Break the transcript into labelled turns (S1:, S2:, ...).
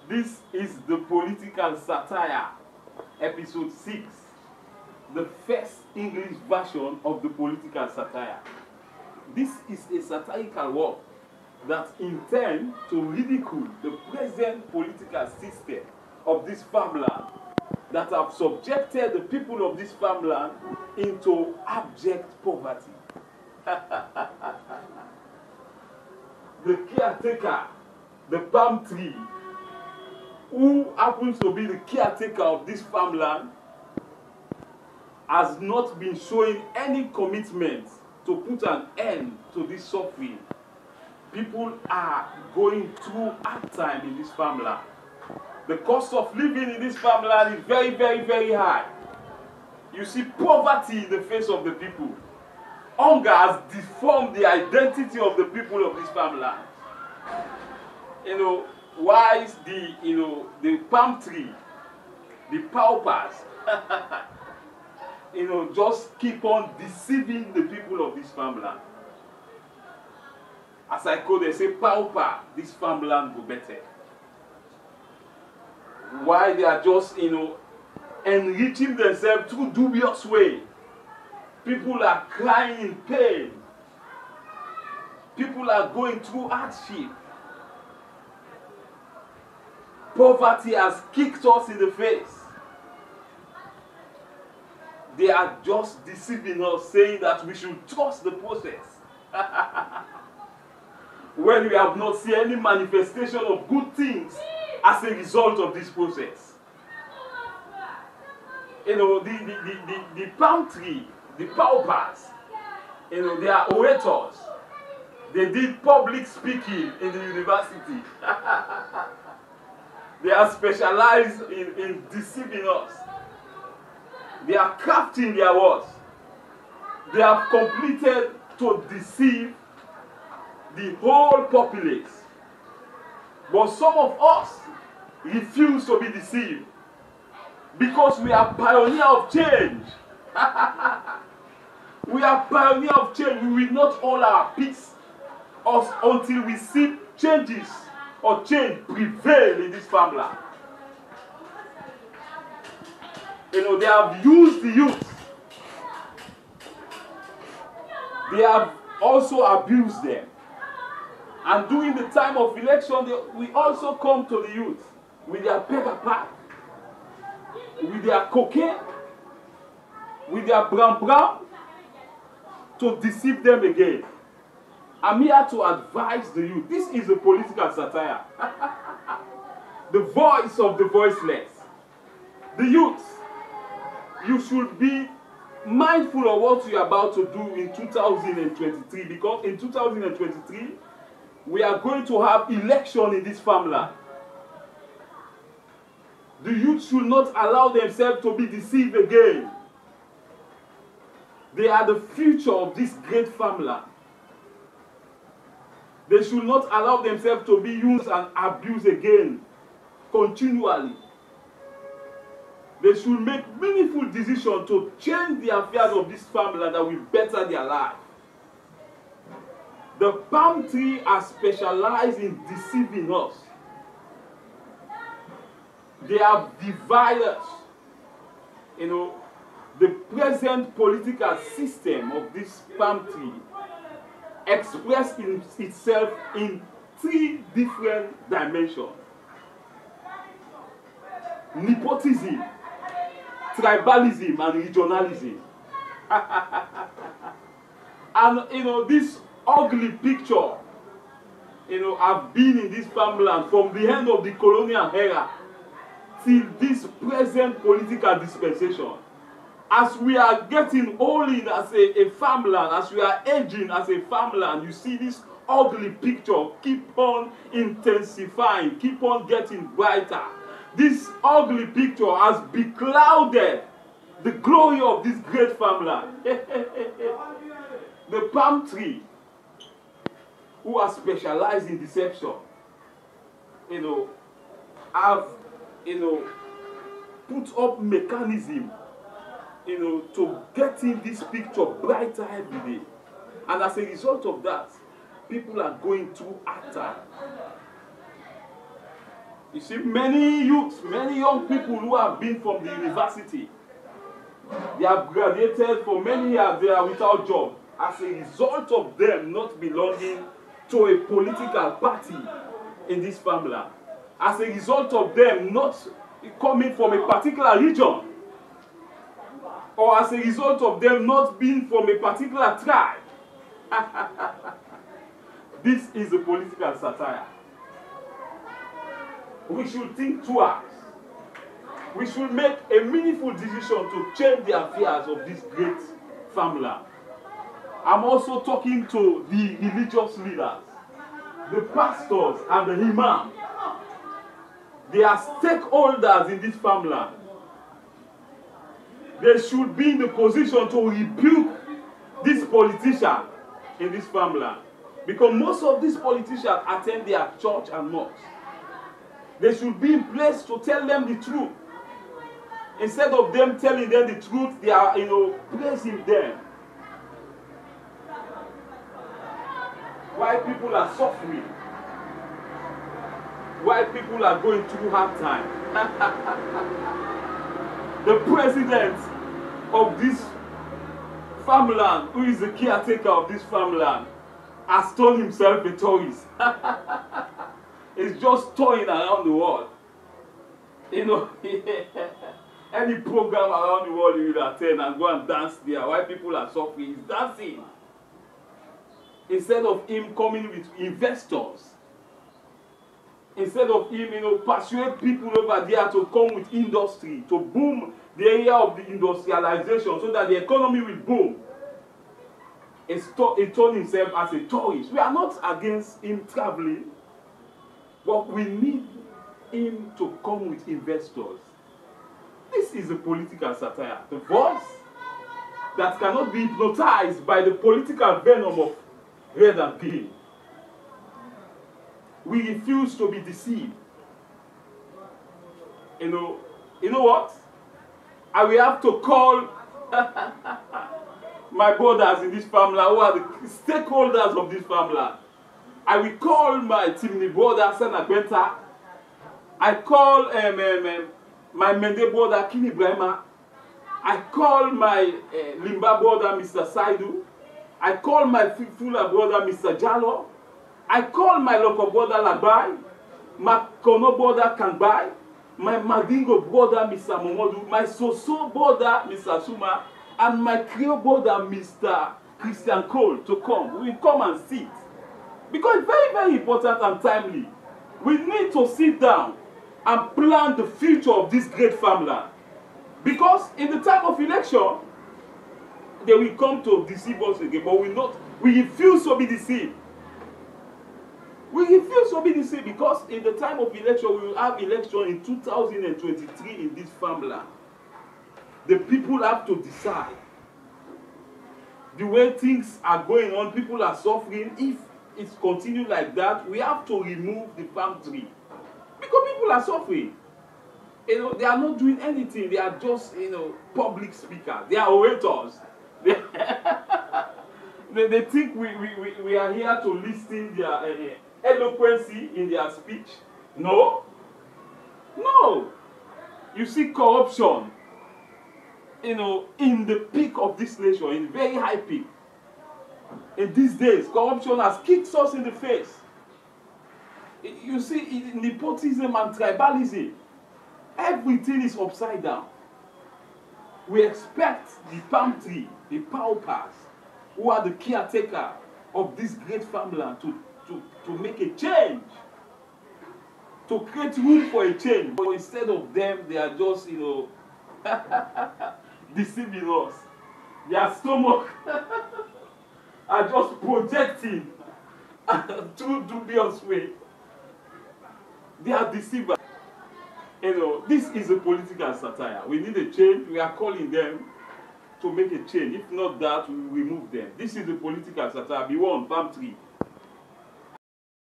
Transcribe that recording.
S1: This is the political satire, episode 6, the first English version of the political satire. This is a satirical work that intends to ridicule the present political system of this farmland that have subjected the people of this farmland into abject poverty. The caretaker, the palm tree, who happens to be the caretaker of this farmland, has not been showing any commitment to put an end to this suffering. People are going through hard time in this farmland. The cost of living in this farmland is very, very, very high. You see poverty in the face of the people. Hunger has deformed the identity of the people of this farmland. You know, why is the palm tree, the paupers, just keep on deceiving the people of this farmland. As I call, they say, pauper, this farmland go better. Why they are just, enriching themselves through dubious way. People are crying in pain. People are going through hardship. Poverty has kicked us in the face. They are just deceiving us, saying that we should trust the process. When we have not seen any manifestation of good things as a result of this process. The palm tree, the paupers, they are orators. They did public speaking in the university. They are specialized in deceiving us. They are crafting their words. They have completed to deceive the whole populace. But some of us refuse to be deceived because we are pioneers of change. We are pioneers of change. We will not hold our peace until we see changes or change prevail in this farmland. They have used the youth. They have also abused them. And during the time of election, we also come to the youth with their paper pack, with their cocaine, with their brown, to deceive them again. I'm here to advise the youth. This is a political satire. The voice of the voiceless. The youth, you should be mindful of what you are about to do in 2023, because in 2023, we are going to have election in this farmland. The youth should not allow themselves to be deceived again. They are the future of this great farmland. They should not allow themselves to be used and abused again, continually. They should make meaningful decisions to change the affairs of this farmland that will better their life. The palm tree has specialized in deceiving us. They have divided us. The present political system of this palm tree expressed itself in 3 different dimensions. Nepotism, tribalism, and regionalism. And this ugly picture, have been in this farmland from the end of the colonial era till this present political dispensation. As we are getting old as a farmland, as we are aging as a farmland, you see this ugly picture keep on intensifying, keep on getting brighter. This ugly picture has beclouded the glory of this great farmland. The palm tree, who are specialized in deception, have, put up mechanism, to getting this picture brighter every day. And as a result of that, people are going through hard time. You see, many youths, many young people who have been from the university, they have graduated for many years, they are without job as a result of them not belonging to a political party in this family. As a result of them not coming from a particular region, or as a result of them not being from a particular tribe. This is a political satire. We should think twice. We should make a meaningful decision to change the affairs of this great family. I'm also talking to the religious leaders, the pastors and the imam. They are stakeholders in this family. They should be in the position to rebuke this politician in this family. Because most of these politicians attend their church and mosque. They should be in place to tell them the truth. Instead of them telling them the truth, they are, praising them. Why people are suffering. Why people are going through hard time. The president of this farmland, who is the caretaker of this farmland, has told himself a tourist. He's just touring around the world. Any program around the world he will attend and go and dance there. While people are suffering, he's dancing. Instead of him coming with investors. Instead of him, persuade people over there to come with industry, to boom the area of the industrialization so that the economy will boom. He told himself as a tourist. We are not against him traveling, but we need him to come with investors. This is a political satire. The voice that cannot be hypnotized by the political venom of red and green. We refuse to be deceived. You know what? I will have to call my brothers in this family who are the stakeholders of this family. I will call my Timni brother, Sana Benta. I call my Mende brother, Kini Brema. I call my Limba brother, Mr. Saidu. I call my Fula brother, Mr. Jalo. I call my local brother, Labai. My Kono brother, Kangbai. My Madingo brother, Mr. Momodu. My Soso brother, Mr. Suma. And my Creole brother, Mr. Christian Cole, to come. We will come and sit. Because it's very, very important and timely. We need to sit down and plan the future of this great farmland. Because in the time of election, they will come to deceive us again, but we refuse to be deceived. We refuse to be deceived because in the time of election, we will have election in 2023 in this farmland. The people have to decide. The way things are going on, people are suffering. If it continues like that, we have to remove the palm tree. Because people are suffering. They are not doing anything. They are just, public speakers. They are orators. They think we are here to listen their eloquency in their speech. No. No. You see corruption, in the peak of this nation, in very high peak. In these days, corruption has kicked us in the face. You see, nepotism and tribalism, everything is upside down. We expect the palm tree, the paupers, who are the caretaker of this great farmland, to make a change, to create room for a change. But instead of them, they are just, deceiving us. Their stomach are just projecting through dubious way. They are deceivers. This is a political satire. We need a change. We are calling them to make a change. If not that, we will remove them. This is a political satire. Be one, palm tree.